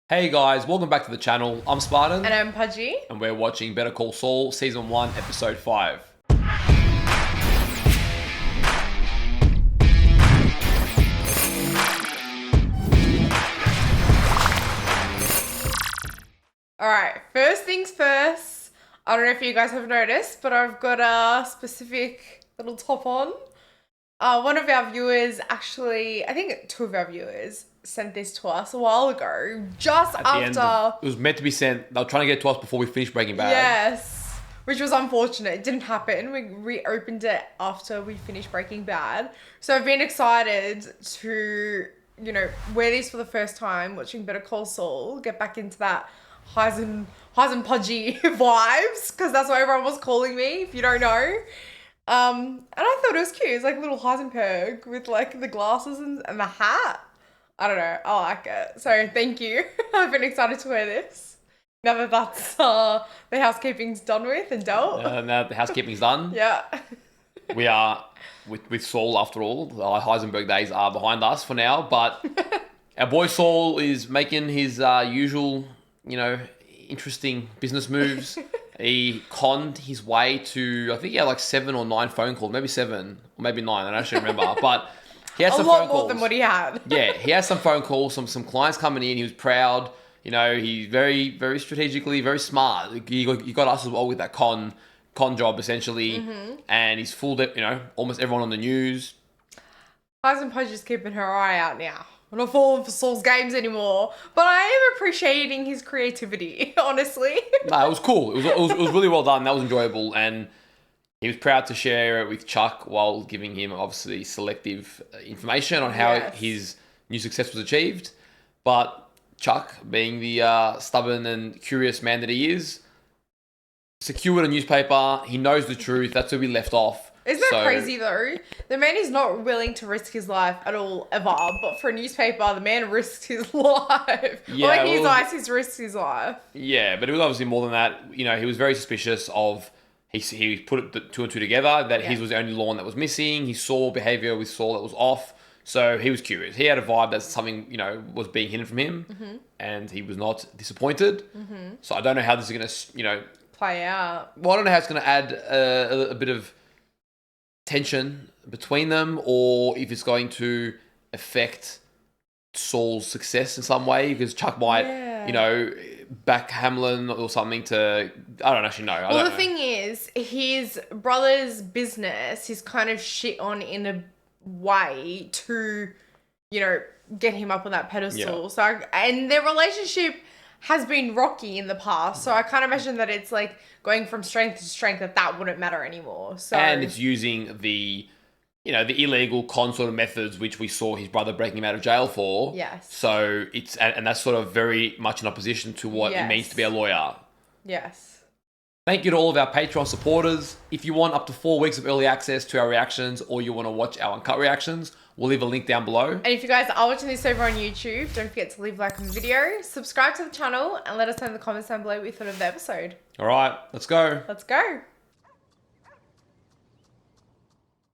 Hey guys, welcome back to the channel. I'm Spartan. And I'm Pudgey. And we're watching Better Call Saul, Season 1, Episode 5. Alright, first things first. I don't know if you guys have noticed, but I've got a specific little top on. One of our viewers actually, I think two of our viewers sent this to us a while ago, just after... It was meant to be sent. They were trying to get it to us before we finished Breaking Bad. Yes, which was unfortunate. It didn't happen. We reopened it after we finished Breaking Bad. So I've been excited to, you know, wear these for the first time, watching Better Call Saul, get back into that Spartan Pudgey vibes, because that's what everyone was calling me, if you don't know. And I thought it was cute. It's like a little Heisenberg with like the glasses and the hat. I don't know. I like it. So thank you. I've been excited to wear this. Now that that's the housekeeping's done with and dealt. Now the housekeeping's done. Yeah. We are with Saul after all. The Heisenberg days are behind us for now, but our boy Saul is making his usual, interesting business moves. He conned his way to, I think he had like 7 or 9 phone calls, maybe 7, or maybe 9, I don't actually remember. But he had some phone calls. A lot more than what he had. Yeah, he had some phone calls, some clients coming in. He was proud. He's very, very strategically, very smart. He got us as well with that con job, essentially. Mm-hmm. And he's fooled, almost everyone on the news. Heisenberg is keeping her eye out now. I'm not falling for Saul's games anymore, but I am appreciating his creativity, honestly. No, it was cool. It was really well done. That was enjoyable, and he was proud to share it with Chuck while giving him obviously selective information on how his new success was achieved. But Chuck, being the stubborn and curious man that he is, secured a newspaper. He knows the truth. That's where we left off. Isn't that crazy though? The man is not willing to risk his life at all, ever. But for a newspaper, the man risks his life. Yeah, like his eyes, he's risked his life. Yeah, but it was obviously more than that. He was very suspicious of... He put the 2 and 2 together, that his was the only lawn that was missing. He saw behavior with Saul that was off. So he was curious. He had a vibe that something, was being hidden from him. Mm-hmm. And he was not disappointed. Mm-hmm. So I don't know how this is going to, play out. Well, I don't know how it's going to add a bit of tension between them, or if it's going to affect Saul's success in some way, because Chuck might, back Hamlin or something to... I don't actually know. Well, the thing is, his brother's business is kind of shit on in a way to, get him up on that pedestal. Yeah. So, and their relationship has been rocky in the past, so I can't imagine that it's like going from strength to strength that wouldn't matter anymore. So, and it's using the illegal con sort of methods which we saw his brother breaking him out of jail for. Yes. So it's and that's sort of very much in opposition to what it means to be a lawyer. Yes. Thank you to all of our Patreon supporters. If you want up to 4 weeks of early access to our reactions, or you want to watch our uncut reactions, we'll leave a link down below. And if you guys are watching this over on YouTube, don't forget to leave a like on the video, subscribe to the channel, and let us know in the comments down below what you thought of the episode. All right, let's go. Let's go.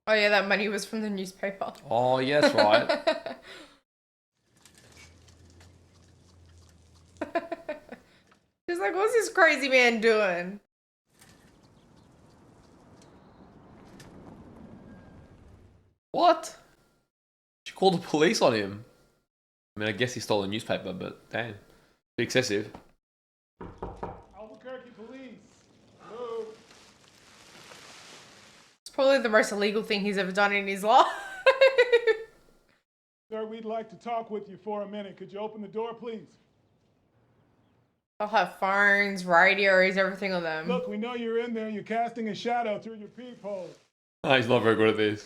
Oh yeah, that money was from the newspaper. Oh yeah, that's right. She's like, what's this crazy man doing? What? She called the police on him. I mean, I guess he stole a newspaper, but damn. Bit excessive. Albuquerque police. Hello. It's probably the most illegal thing he's ever done in his life. Sir, we'd like to talk with you for a minute. Could you open the door, please? They'll have phones, radios, everything on them. Look, we know you're in there. You're casting a shadow through your peephole. Oh, he's not very good at this.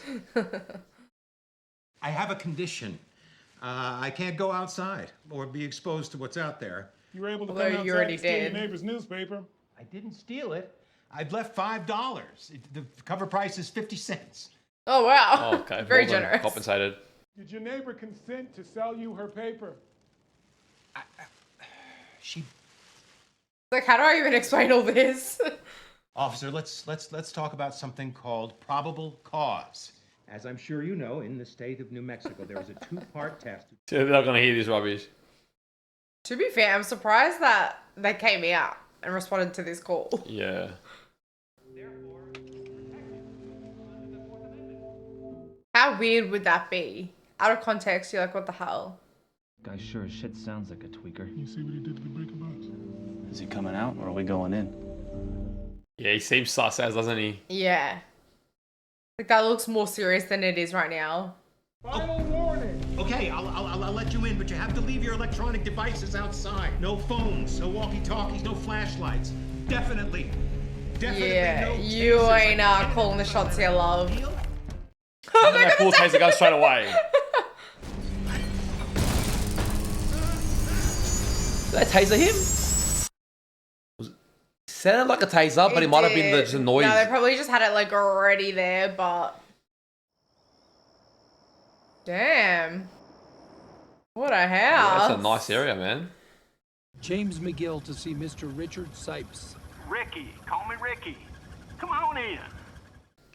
I have a condition. I can't go outside or be exposed to what's out there. You were able to Although come you outside already and steal your did. neighbor's newspaper. I didn't steal it. I've left $5. The cover price is 50 cents. Oh, wow. Oh, okay. Very generous. Compensated. Did your neighbor consent to sell you her paper? She... Like, how do I even explain all this? Officer, let's talk about something called probable cause. As I'm sure you know, in the state of New Mexico, there is a 2-part test. They're not going to hear this rubbish. To be fair, I'm surprised that they came out and responded to this call. Yeah. How weird would that be? Out of context, you're like, what the hell? Guy sure as shit sounds like a tweaker. You see what he did to the breaker box? Is he coming out or are we going in? Yeah, he seems sus as, doesn't he? Yeah. Like, that looks more serious than it is right now. Final warning. Okay, I'll let you in, but you have to leave your electronic devices outside. No phones, no walkie-talkies, no flashlights. Definitely Yeah, no you tasers. ain't calling the shots here, love. And then that poor taser goes straight away. Did they taser him? It sounded like a taser, but it might have been just a noise. No, they probably just had it like already there, but... Damn. What a house. Yeah, that's a nice area, man. James McGill to see Mr. Richard Sipes. Ricky, call me Ricky. Come on in.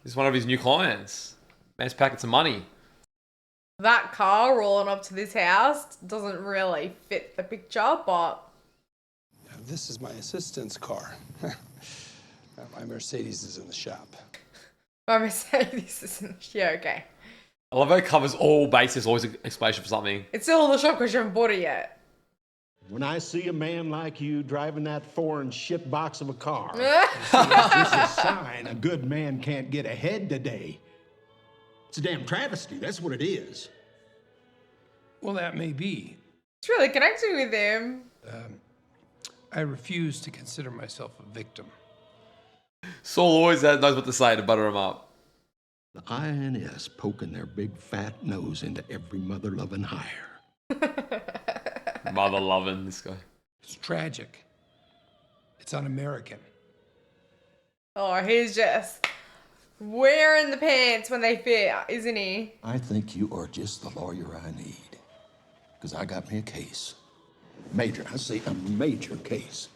This is one of his new clients. Man's packing some money. That car rolling up to this house doesn't really fit the picture, but... This is my assistant's car. My Mercedes is in the shop. My Mercedes isn't... Yeah, okay. I love how it covers all bases, always an explanation for something. It's still in the shop because you haven't bought it yet. When I see a man like you driving that foreign shitbox of a car, it's a sign a good man can't get ahead today. It's a damn travesty, that's what it is. Well, that may be. It's really connecting with him. I refuse to consider myself a victim. Saul always knows what to say to butter him up. The INS poking their big fat nose into every mother-loving hire. Mother loving this guy. It's tragic. It's un-American. Oh, he's just wearing the pants when they fit, isn't he? I think you are just the lawyer I need. Because I got me a case. Major, I say a major case.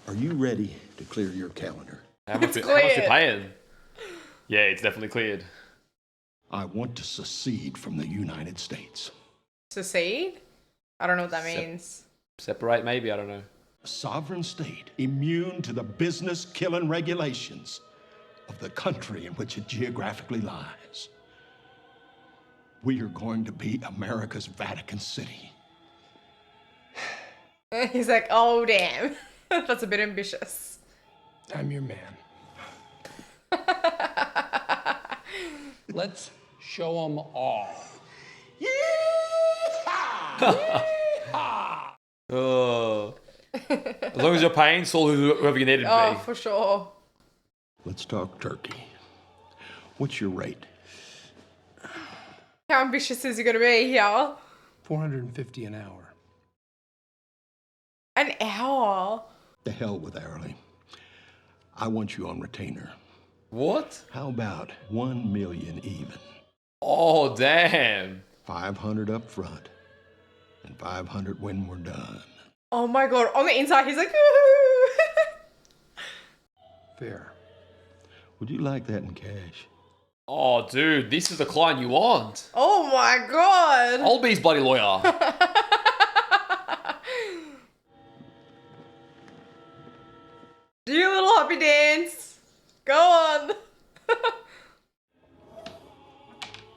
Are you ready to clear your calendar? How much you paying? Yeah, it's definitely cleared. I want to secede from the United States. Secede? I don't know what that means. Separate, maybe, I don't know. A sovereign state immune to the business-killing regulations of the country in which it geographically lies. We are going to be America's Vatican City. He's like, oh, damn. That's a bit ambitious. I'm your man. Let's show them all. Oh. As long as you're paying, Saul, whoever you need it to Oh, be. for sure. Let's talk turkey. What's your rate? How ambitious is he going to be here? $450 an hour. An hour? The hell with hourly. I want you on retainer. What? How about 1 million even? Oh, damn. 500 up front and 500 when we're done. Oh my god, on the inside he's like, ooh. Fair. Would you like that in cash? Oh, dude, this is the client you want. Oh my god. I'll be his bloody lawyer. Do your little happy dance. Go on.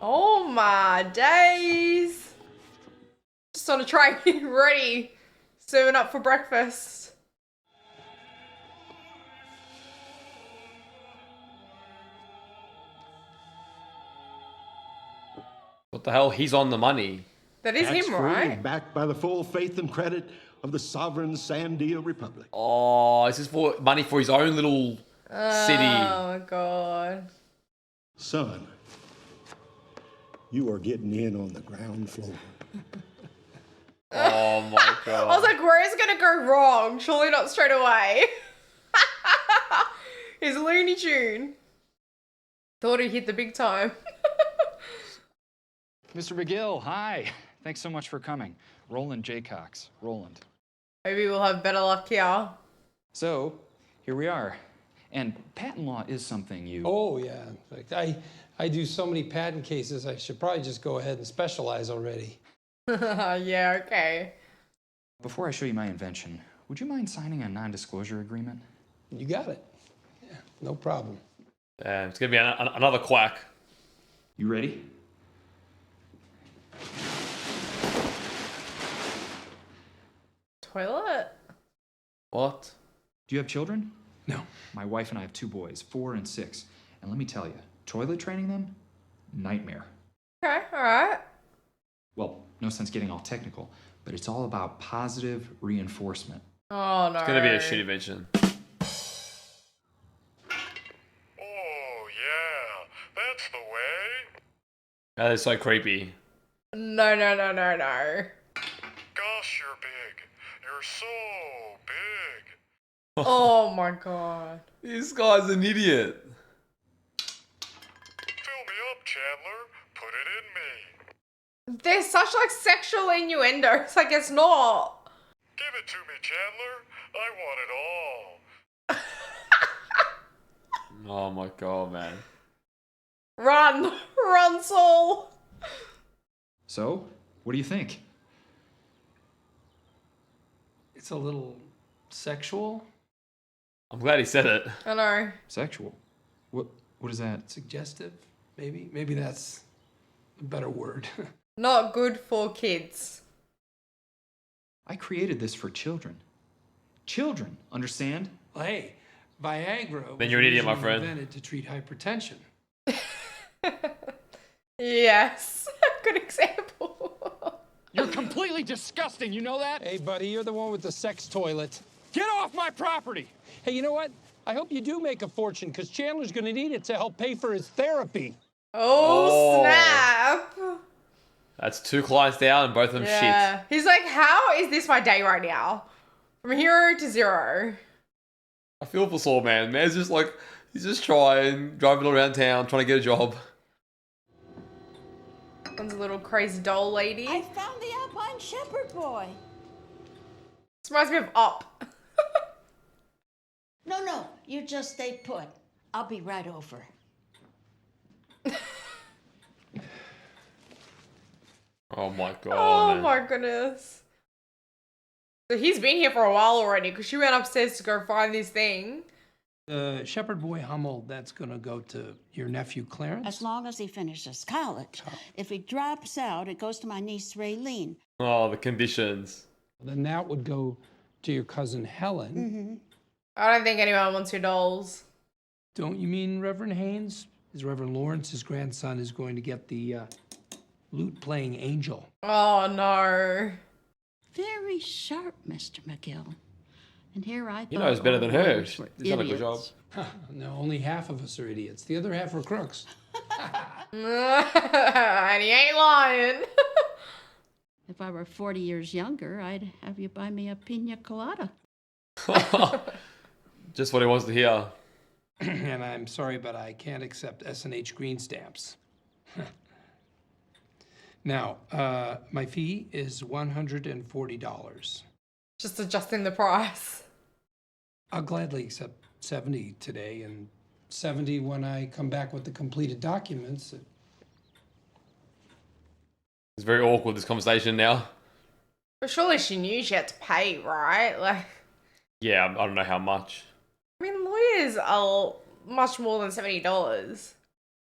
Oh my days. Just on a train, ready. Serving up for breakfast. What the hell? He's on the money. That is Tax him, free, right? backed by the full faith and credit of the sovereign Sandia Republic. Oh, this is for money for his own little city. Oh my god. Son, you are getting in on the ground floor. Oh my I was god. like, where is it gonna go wrong? Surely not straight away. His Looney Tune. Thought he hit the big time. Mr. McGill, hi. Thanks so much for coming. Roland J. Cox. Roland. Maybe we'll have better luck here. So, here we are. And patent law is something you... Oh, yeah. In fact, I do so many patent cases, I should probably just go ahead and specialize already. Yeah, okay. Before I show you my invention, would you mind signing a non-disclosure agreement? You got it. Yeah, no problem. It's going to be another quack. You ready? Toilet? What? Do you have children? No. My wife and I have 2 boys, 4 and 6. And let me tell you, toilet training them, nightmare. Okay, alright. Well, no sense getting all technical, but it's all about positive reinforcement. Oh, no. It's going to be a shit invention. Oh, yeah, that's the way. That is so creepy. No. Gosh, you're big. You're so big. Oh my god. This guy's an idiot. Fill me up, Chandler. Put it in me. There's such like sexual innuendos. Like it's not. Give it to me, Chandler. I want it all. Oh my god, man. Run, Saul. So, what do you think? It's a little sexual, I'm glad he said it. I know. Sexual? What is that? suggestive, maybe. Maybe that's a better word. Not good for kids. I created this for children. Children, understand? Well, hey, Viagra Then you're an idiot, my originally friend. invented to treat hypertension. Yes. Good example. You're completely disgusting, you know that? Hey, buddy, you're the one with the sex toilet. Get off my property! Hey, you know what? I hope you do make a fortune, because Chandler's going to need it to help pay for his therapy. Oh, snap. That's 2 clients down and both of them shit. He's like, how is this my day right now? From hero to zero. I feel for Saul, man. Man's just like, he's just driving around town, trying to get a job. One's a little crazy doll lady. I found the Alpine shepherd boy. This reminds me of Up. No, you just stay put. I'll be right over. Oh my god, Oh man. my goodness. So he's been here for a while already because she went upstairs to go find this thing. The shepherd boy Hummel, that's going to go to your nephew Clarence? As long as he finishes college. If he drops out, it goes to my niece Raylene. Oh, the conditions. Then that would go to your cousin Helen. Mm-hmm. I don't think anyone wants your dolls. Don't you mean Reverend Haynes? His Reverend Lawrence, his grandson, is going to get the lute-playing angel. Oh, no. Very sharp, Mr. McGill. And here I thought... He knows better than her. boys were He's done a good job. idiots. No, only half of us are idiots. The other half are crooks. And he ain't lying. If I were 40 years younger, I'd have you buy me a pina colada. Just what he wants to hear. And I'm sorry, but I can't accept S&H green stamps. Now, my fee is $140. Just adjusting the price. I'll gladly accept 70 today and 70 when I come back with the completed documents. It's very awkward, this conversation now. But surely she knew she had to pay, right? Like, Yeah, I don't know how much. I mean, lawyers are much more than $70.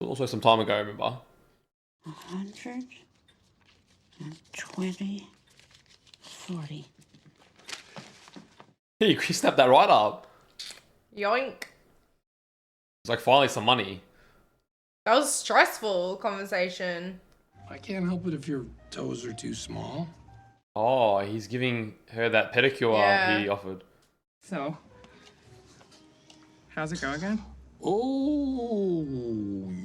Also some time ago, remember? 120, 40. Hey, you snapped that right up. Yoink. It's like finally some money. That was a stressful conversation. I can't help it if your toes are too small. Oh, he's giving her that pedicure he offered. So, how's it going again? Oh,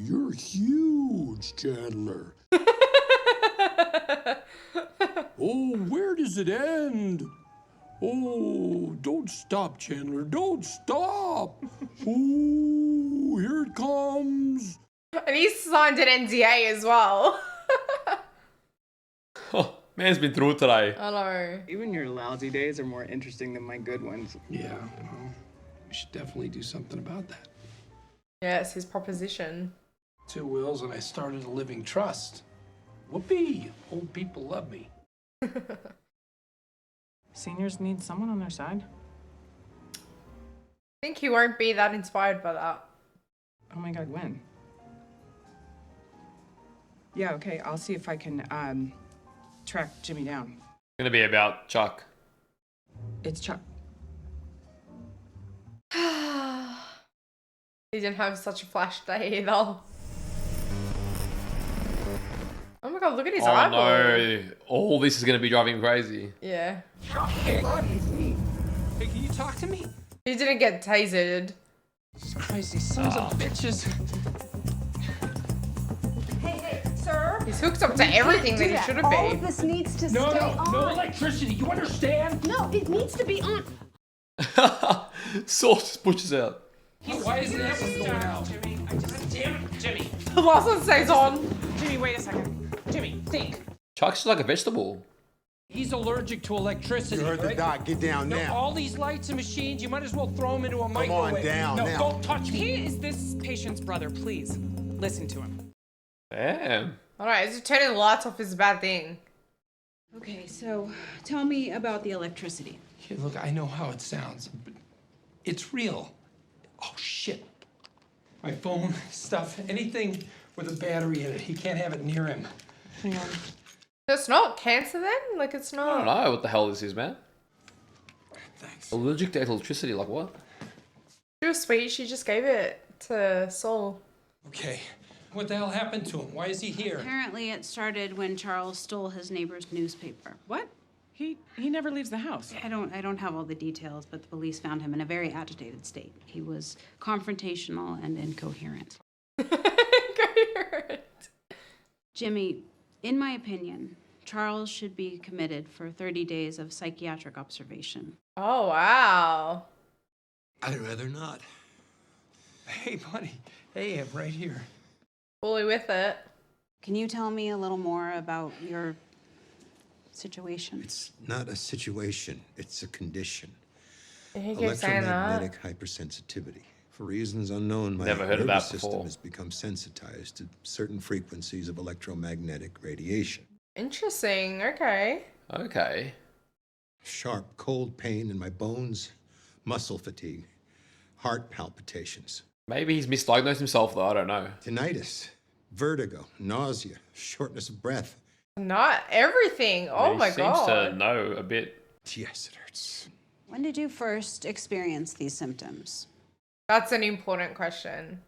you're huge, Chandler. Oh, where does it end? Oh, don't stop, Chandler. Don't stop. Oh, here it comes. And he signed an NDA as well. Oh, man's been through it today. I know. Even your lousy days are more interesting than my good ones. Yeah, well, we should definitely do something about that. Yeah, it's his proposition. 2 wills and I started a living trust. Whoopee! Old people love me. Seniors need someone on their side. I think he won't be that inspired by that. Oh my god, when? Yeah, okay, I'll see if I can track Jimmy down. It's gonna be about Chuck. It's Chuck. He didn't have such a flash day either. Oh my god, look at his eyeball. Oh no. All this is gonna be driving him crazy. Yeah. Hey, can you talk to me? He didn't get tasered. Jesus Christ, these sons of bitches. Hey, sir. He's hooked up to everything that he shouldn't be. All of this needs to stay on. No electricity, you understand? No, it needs to be on. Saul just pushes out. Why isn't that one going out? Jimmy, damn it, Jimmy. The last one stays on. Jimmy, wait a second. Jimmy, think. Chuck's just like a vegetable. He's allergic to electricity. You heard the right? doc. Get down now. All these lights and machines, you might as well throw them into a microwave. on down no, now. don't touch me. He is this patient's brother. Please, listen to him. Damn. Alright, is it turning the lights off is a bad thing? Okay, so tell me about the electricity. Here, look, I know how it sounds, but it's real. Oh, shit. My phone, stuff, anything with a battery in it. He can't have it near him. Hang on. It's not cancer then? Like it's I not. don't know what the hell this is, man. Thanks. Allergic to electricity, like what? She was sweet, she just gave it to Saul. Okay. What the hell happened to him? Why is he here? Apparently it started when Charles stole his neighbor's newspaper. What? He never leaves the house. I don't have all the details, but the police found him in a very agitated state. He was confrontational and incoherent. Incoherent. Jimmy, in my opinion, Charles should be committed for 30 days of psychiatric observation. Oh, wow. I'd rather not. Hey, buddy. Hey, I'm right here. Fully with it. Can you tell me a little more about your situation? It's not a situation, it's a condition. He keeps saying that. Electromagnetic hypersensitivity. For reasons unknown, my Never heard of nervous that system before. has become sensitized to certain frequencies of electromagnetic radiation. Interesting, okay. Okay. Sharp, cold pain in my bones, muscle fatigue, heart palpitations. Maybe he's misdiagnosed himself though, I don't know. Tinnitus, vertigo, nausea, shortness of breath. Not everything. Oh my He god. seems to know a bit. Yes, it hurts. When did you first experience these symptoms? That's an important question.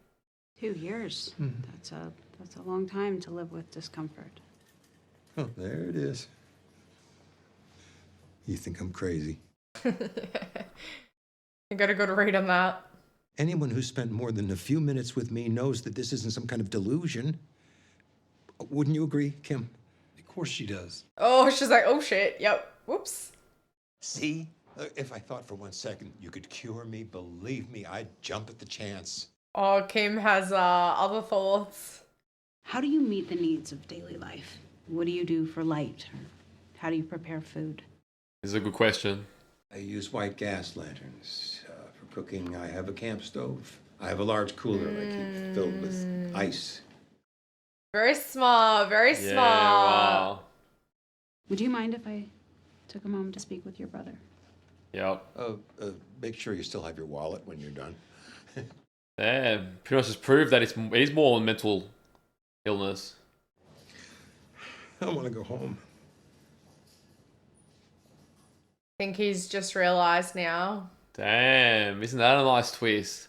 2 years. That's a long time to live with discomfort. Oh, there it is. You think I'm crazy? You got a good read on that. Anyone who spent more than a few minutes with me knows that this isn't some kind of delusion. Wouldn't you agree, Kim? Of course she does. Oh, she's like, oh shit, yep, whoops. See? If I thought for 1 second you could cure me, believe me, I'd jump at the chance. Oh, Kim has other thoughts. How do you meet the needs of daily life? What do you do for light? Or how do you prepare food? This is a good question. I use white gas lanterns. For cooking, I have a camp stove. I have a large cooler I keep filled with ice. Very smart, very Yeah, smart. wow. Would you mind if I took a moment to speak with your brother? Yep. Make sure you still have your wallet when you're done. Damn. Pretty much just proved that it is more mental illness. I want to go home. I think he's just realised now. Damn. Isn't that a nice twist?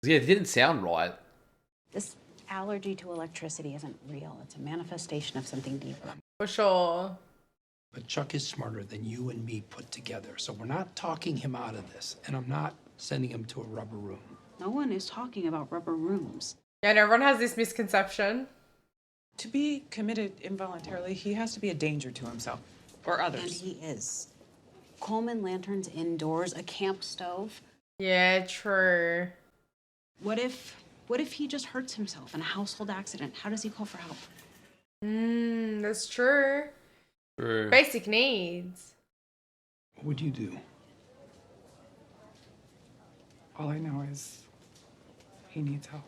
Yeah, it didn't sound right. This allergy to electricity isn't real. It's a manifestation of something deeper. For sure. But Chuck is smarter than you and me put together, so we're not talking him out of this, and I'm not sending him to a rubber room. No one is talking about rubber rooms. Yeah, and everyone has this misconception. To be committed involuntarily, he has to be a danger to himself or others. And he is. Coleman lanterns indoors, a camp stove. Yeah, true. What if he just hurts himself in a household accident? How does he call for help? That's true. True. Basic needs. What would you do? All I know is he needs help.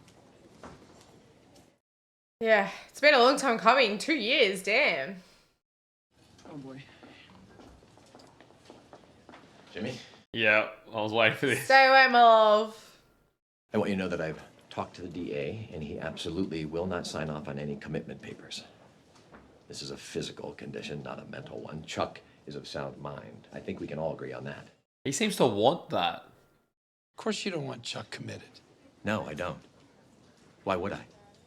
Yeah, it's been a long time coming. 2 years, damn. Oh boy. Jimmy? Yeah, I was waiting for this. Stay away, my love. I want you to know that I've talked to the DA, and he absolutely will not sign off on any commitment papers. This is a physical condition, not a mental one. Chuck is of sound mind. I think we can all agree on that. He seems to want that. Of course you don't want Chuck committed. No, I don't. Why would I?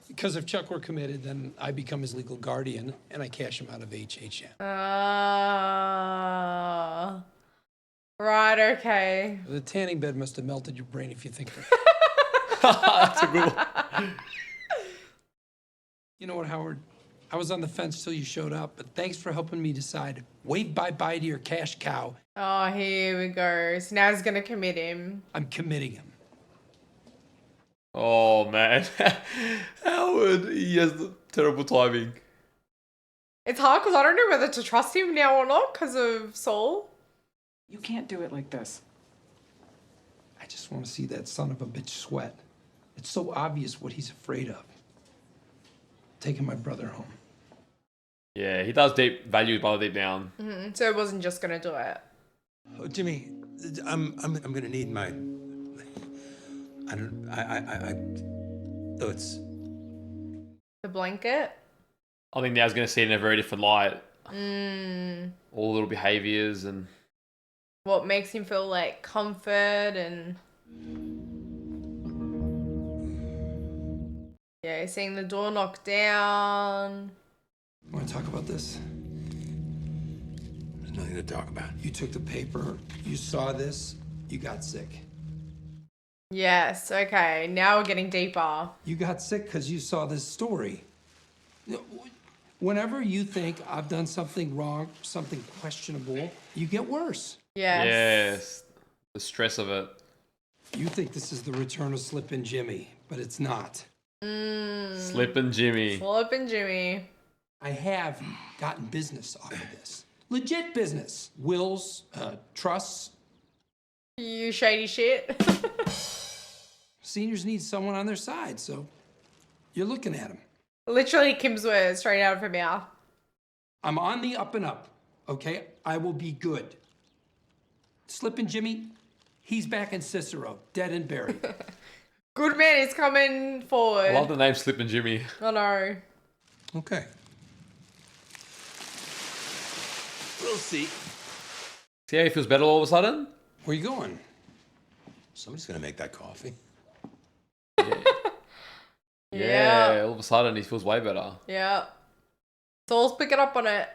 Because if Chuck were committed, then I become his legal guardian, and I cash him out of HHM. Right, okay. The tanning bed must have melted your brain if you think that. That's a good one. You know what, Howard? I was on the fence till you showed up, but thanks for helping me decide. Wave bye-bye to your cash cow. Oh, here we go. So now he's going to commit him. I'm committing him. Oh, man. Howard, he has the terrible timing. It's hard because I don't know whether to trust him now or not because of Saul. You can't do it like this. I just want to see that son of a bitch sweat. It's so obvious what he's afraid of. Taking my brother home. Yeah, he does value his brother deep down. So he wasn't just going to do it. Oh, Jimmy, I'm gonna need my. It's. The blanket? I think now he's going to see it in a very different light. Mm. All the little behaviours and... What makes him feel like comfort and... Yeah, he's seeing the door knocked down. Want to talk about this? There's nothing to talk about. You took the paper, you saw this, you got sick. Yes, okay. Now we're getting deeper. You got sick because you saw this story. Whenever you think I've done something wrong, something questionable, you get worse. Yes. Yes. The stress of it. You think this is the return of Slipppin Jimmy, but it's not. Slipppin Jimmy. Slipppin Jimmy. I have gotten business off of this. Legit business. Wills, trusts. You shady shit. Seniors need someone on their side, so you're looking at him. Literally Kim's words straight out of her mouth. I'm on the up and up, okay? I will be good. Slipppin Jimmy, he's back in Cicero, dead and buried. Good man is coming forward. I love the name Slipppin Jimmy. I know. Okay. We'll see. See how he feels better all of a sudden? Where you going? Somebody's gonna make that coffee. Yeah, all of a sudden he feels way better. Yeah. Saul's picking up on it.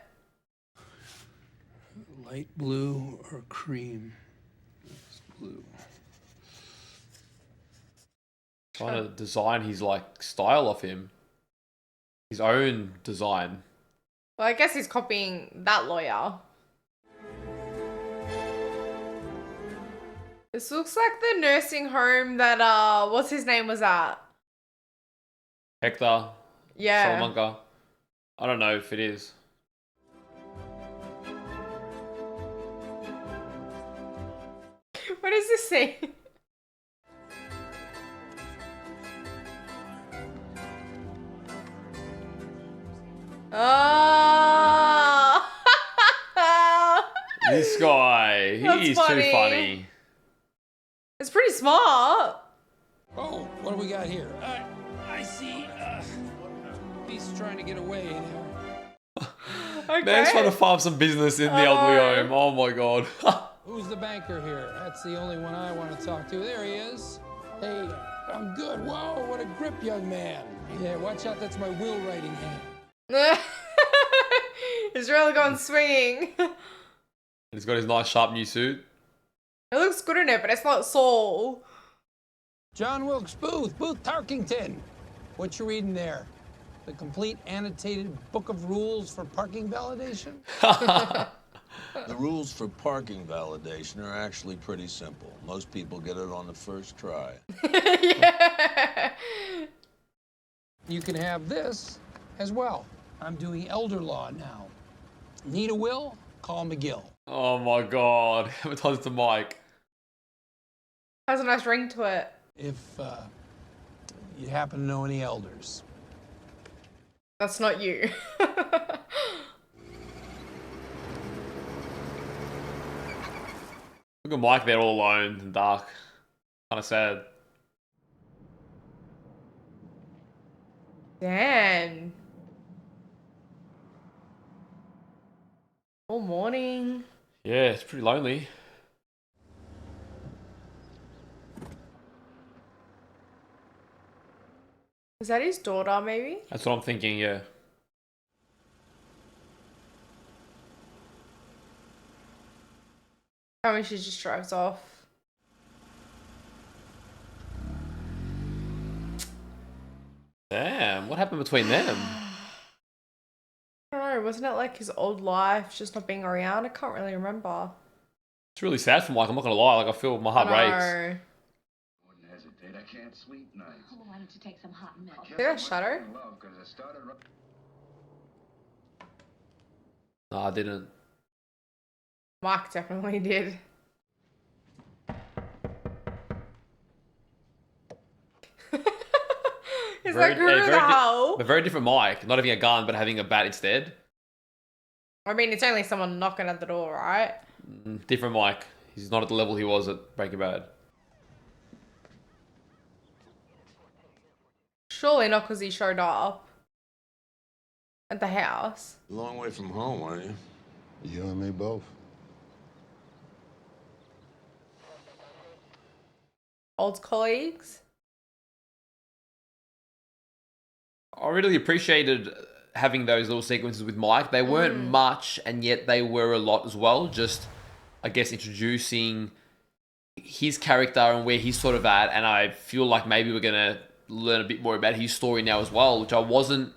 Light blue or cream? It's blue. Trying to design his style of him. His own design. Well, I guess he's copying that lawyer. This looks like the nursing home that, what's his name was at? Hector. Yeah. Salamanca. I don't know if it is. What is this scene? Oh! This guy, he is too funny. It's pretty smart. Oh, what do we got here? I see. He's trying to get away there. Okay. Man's trying to farm some business in the Oakleigh home. Oh my god. Who's the banker here? That's the only one I want to talk to. There he is. Hey, I'm good. Whoa, what a grip, young man. Yeah, watch out. That's my will writing hand. He's really going swinging. He's got his nice sharp new suit. It looks good in it, but it's not Saul. John Wilkes Booth, Booth Tarkington. What you reading there? The complete annotated book of rules for parking validation? The rules for parking validation are actually pretty simple. Most people get it on the first try. Yeah. You can have this as well. I'm doing elder law now. Need a will? Call McGill. Oh my god. Haven't told it to Mike. Has a nice ring to it. If you happen to know any elders. That's not you. Look at Mike there all alone in the dark. Kind of sad. Damn. All morning. Yeah, it's pretty lonely. Is that his daughter, maybe? That's what I'm thinking, yeah. I mean, she just drives off. Damn, what happened between them? I don't know, wasn't it like his old life, just not being around? I can't really remember. It's really sad for Mike, I'm not gonna lie. Like, I feel my heart breaks. Wouldn't hesitate. I can't sleep nights. Oh, why don't you take some hot milk? Did I shudder? No, I didn't. Mark definitely did. He's like, who the hell? But very different Mike. Not having a gun, but having a bat instead. I mean, it's only someone knocking at the door, right? Different Mike. He's not at the level he was at Breaking Bad. Surely not because he showed up at the house. A long way from home, aren't you? You and me both. Old colleagues. I really appreciated having those little sequences with Mike. They weren't much, and yet they were a lot as well. Just, I guess, introducing his character and where he's sort of at. And I feel like maybe we're going to learn a bit more about his story now as well, which I wasn't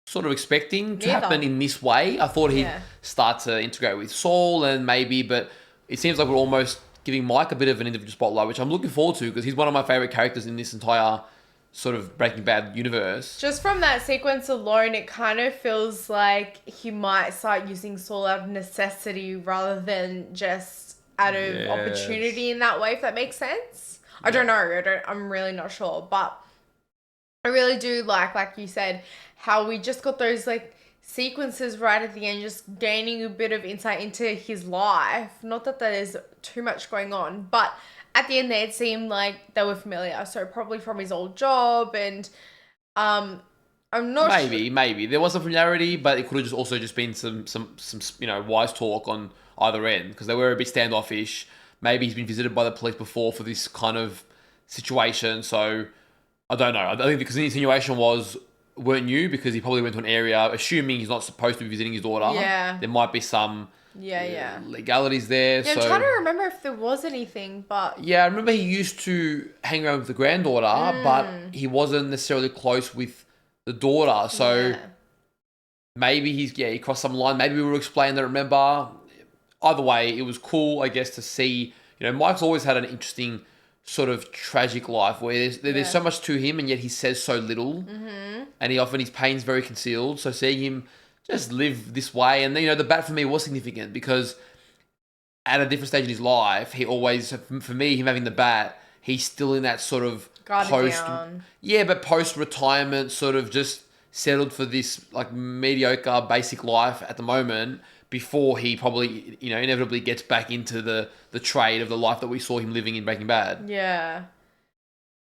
sort of expecting to happen in this way. I thought he'd start to integrate with Saul and maybe, but it seems like we're almost giving Mike a bit of an individual spotlight, which I'm looking forward to because he's one of my favorite characters in this entire sort of Breaking Bad universe. Just from that sequence alone, it kind of feels like he might start using Saul out of necessity rather than just out of opportunity in that way, if that makes sense. I don't know. I'm really not sure. But I really do like you said, how we just got those like sequences right at the end, just gaining a bit of insight into his life. Not that there's too much going on, but at the end there, it seemed like they were familiar. So probably from his old job and I'm not maybe there was some familiarity, but it could have just also just been some wise talk on either end because they were a bit standoffish. Maybe he's been visited by the police before for this kind of situation. So I don't know. I think because the insinuation weren't you because he probably went to an area assuming he's not supposed to be visiting his daughter. Yeah. There might be some legalities there. Yeah, I'm trying to remember if there was anything, but yeah, I remember he used to hang around with the granddaughter, but he wasn't necessarily close with the daughter. So maybe he crossed some line. Maybe we will explain that. Remember, either way, it was cool, I guess, to see. You know, Mike's always had an interesting sort of tragic life where there's so much to him, and yet he says so little, and his pain's very concealed. So seeing him just live this way, and the bat for me was significant because at a different stage in his life, he always, for me, him having the bat, he's still in that sort of post-retirement sort of just settled for this like mediocre basic life at the moment before he probably, inevitably gets back into the trade of the life that we saw him living in Breaking Bad. Yeah.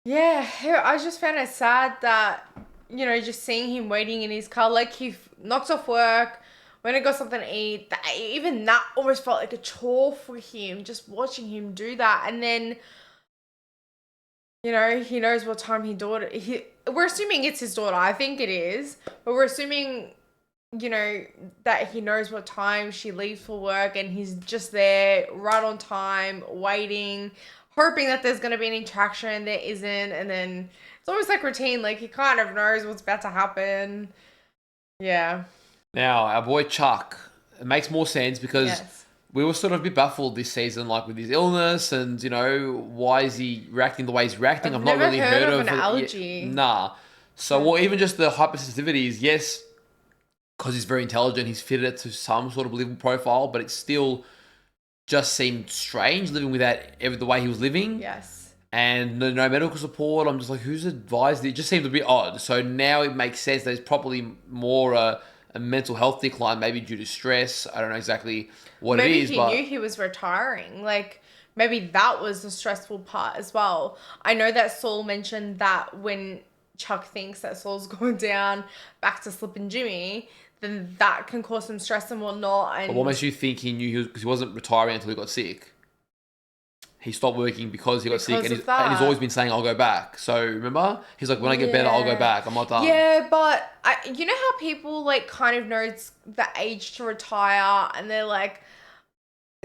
Yeah, I just found it sad that, just seeing him waiting in his car, like he knocked off work, went and got something to eat. Even that almost felt like a chore for him, just watching him do that. And then, he knows what time we're assuming it's his daughter. I think it is. But we're assuming, that he knows what time she leaves for work and he's just there right on time, waiting, hoping that there's going to be an interaction. There isn't. And then it's almost like routine. Like he kind of knows what's about to happen. Yeah. Now, our boy Chuck, it makes more sense because we were sort of a bit baffled this season, like with his illness and, why is he reacting the way he's reacting? I've not really heard of an allergy. Nah. So, even just the hypersensitivities, yes, because he's very intelligent, he's fitted it to some sort of believable profile, but it still just seemed strange living without the way he was living. Yes. And no medical support. I'm just like, who's advised? It just seemed a bit odd. So now it makes sense that it's probably more a a mental health decline, maybe due to stress. I don't know exactly what maybe it is, he but knew he was retiring. Like, maybe that was the stressful part as well. I know that Saul mentioned that when Chuck thinks that Saul's going down back to Slipppin Jimmy, then that can cause some stress and whatnot. And but what makes you think he knew because he wasn't retiring until he got sick? He stopped working because he got sick, and he's always been saying, "I'll go back." So remember, he's like, "When I get better, I'll go back. I'm not done." Yeah, but you know how people like kind of know it's the age to retire, and they're like,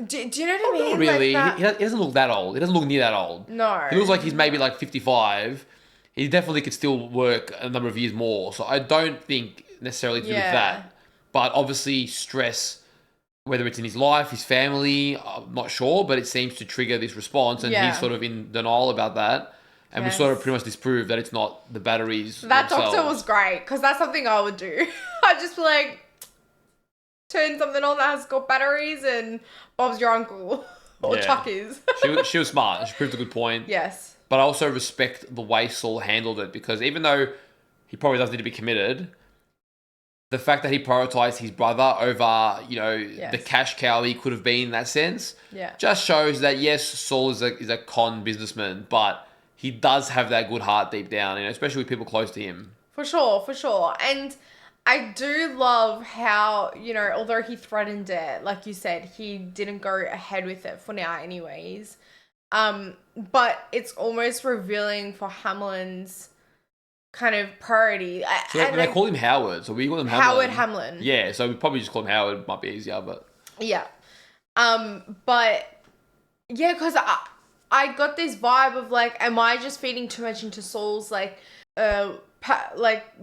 do you know what I mean? Not really. Like He doesn't look that old. He doesn't look near that old. No. He looks like he's maybe like 55. He definitely could still work a number of years more. So I don't think necessarily to do with that. But obviously stress, whether it's in his life, his family, I'm not sure, but it seems to trigger this response, and he's sort of in denial about that. And we sort of pretty much disproved that it's not the batteries that themselves. doctor was great, because that's something I would do. I'd just be like, turn something on that has got batteries, and Bob's your uncle. Or Chuck is. She was smart. She proved a good point. Yes. But I also respect the way Saul handled it, because even though he probably does need to be committed, the fact that he prioritized his brother over, the cash cow he could have been in that sense, just shows that, yes, Saul is a con businessman, but he does have that good heart deep down, especially with people close to him. For sure. And I do love how, although he threatened it, like you said, he didn't go ahead with it for now anyways. But it's almost revealing for Hamlin's kind of priority. So they call him Howard, so we call him Hamlin. Howard Hamlin. Yeah, so we probably just call him Howard. Might be easier, but... Yeah. But, yeah, because I got this vibe of, like, am I just feeding too much into Saul's, like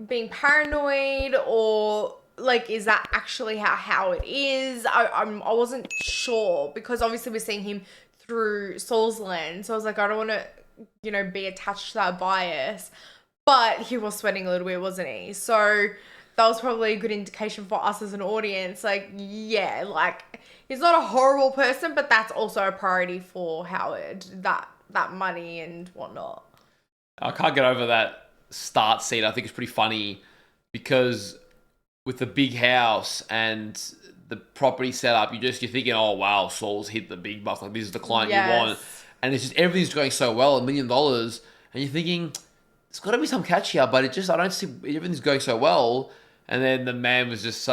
being paranoid, or like is that actually how it is? I wasn't sure, because obviously we're seeing him through Saul's lens, so I was like, I don't want to be attached to that bias, but he was sweating a little bit, wasn't he? So that was probably a good indication for us as an audience, like, yeah, like, he's not a horrible person, but that's also a priority for Howard, that money and whatnot. I can't get over that start scene. I think it's pretty funny because with the big house and the property setup, you're thinking, oh wow, Saul's hit the big bucks, like this is the client you want, and it's just everything's going so well, $1 million, and you're thinking there's got to be some catch here, but I don't see everything's going so well, and then the man was just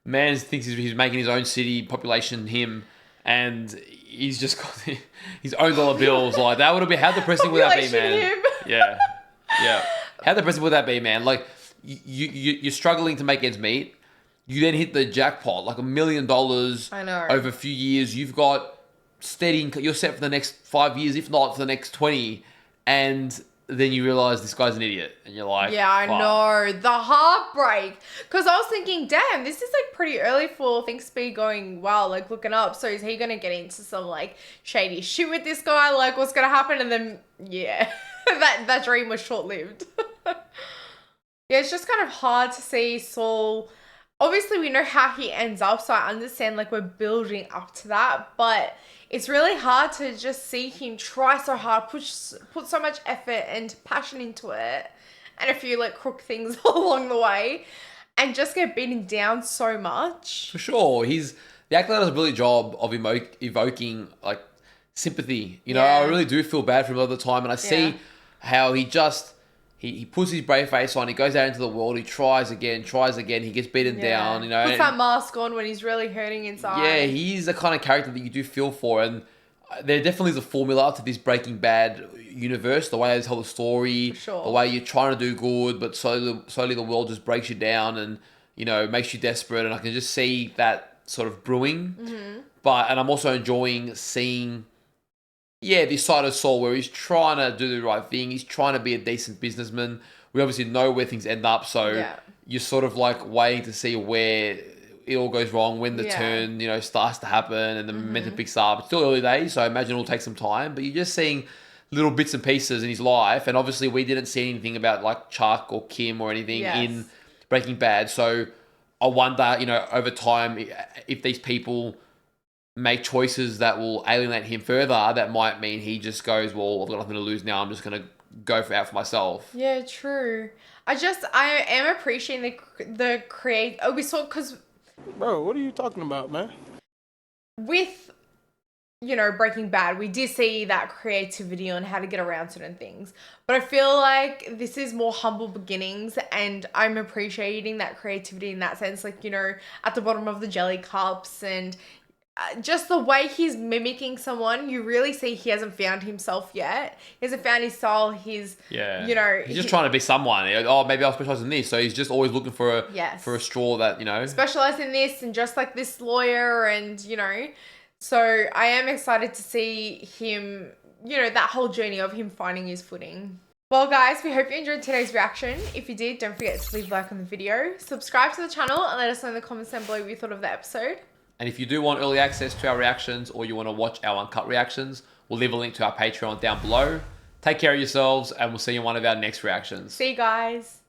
man thinks he's making his own city population him, and he's just got his own dollar bills. Like, that would have been, how depressing would that be, man? Yeah. How depressing would that be, man? Like, you're struggling to make ends meet. You then hit the jackpot, like $1 million I know. over a few years. You've got steady income. You're set for the next 5 years, if not for the next 20. And then you realize this guy's an idiot. And you're like, yeah, I know. The heartbreak. Because I was thinking, damn, this is like pretty early for things to be going well, like looking up. So is he going to get into some like shady shit with this guy? Like, what's going to happen? And then, yeah, that dream was short-lived. Yeah, it's just kind of hard to see Saul. Obviously, we know how he ends up, so I understand, like, we're building up to that, but it's really hard to just see him try so hard, put so much effort and passion into it, and a few, like, crook things along the way, and just get beaten down so much. For sure. The actor does a brilliant job of evoking, like, sympathy. I really do feel bad for him a lot of the time, and I see how he just... He puts his brave face on, he goes out into the world, he tries again, he gets beaten down, Puts that mask on when he's really hurting inside. Yeah, he's the kind of character that you do feel for, and there definitely is a formula to this Breaking Bad universe, the way they tell the story, the way you're trying to do good, but slowly the world just breaks you down and, makes you desperate, and I can just see that sort of brewing. Mm-hmm. And I'm also enjoying seeing... this side of Saul where he's trying to do the right thing. He's trying to be a decent businessman. We obviously know where things end up, so you're sort of like waiting to see where it all goes wrong, when the turn, starts to happen and the momentum picks up. It's still early days, so I imagine it'll take some time, but you're just seeing little bits and pieces in his life, and obviously we didn't see anything about like Chuck or Kim or anything in Breaking Bad, so I wonder, over time, if these people make choices that will alienate him further, that might mean he just goes, well, I've got nothing to lose now, I'm just going to go out for myself. Yeah, true. I am appreciating the create. Oh, we saw because. Bro, what are you talking about, man? With, you know, Breaking Bad, we did see that creativity on how to get around certain things. But I feel like this is more humble beginnings, and I'm appreciating that creativity in that sense. Like, you know, at the bottom of the jelly cups and just the way he's mimicking someone, you really see he hasn't found himself yet. He hasn't found his style. He's, you know... He's just trying to be someone. Oh, maybe I'll specialize in this. So he's just always looking for a straw that, you know... Specialize in this and just like this lawyer and, you know... So I am excited to see him, you know, that whole journey of him finding his footing. Well, guys, we hope you enjoyed today's reaction. If you did, don't forget to leave a like on the video. Subscribe to the channel and let us know in the comments down below what you thought of the episode. And if you do want early access to our reactions or you want to watch our uncut reactions, we'll leave a link to our Patreon down below. Take care of yourselves and we'll see you in one of our next reactions. See you guys.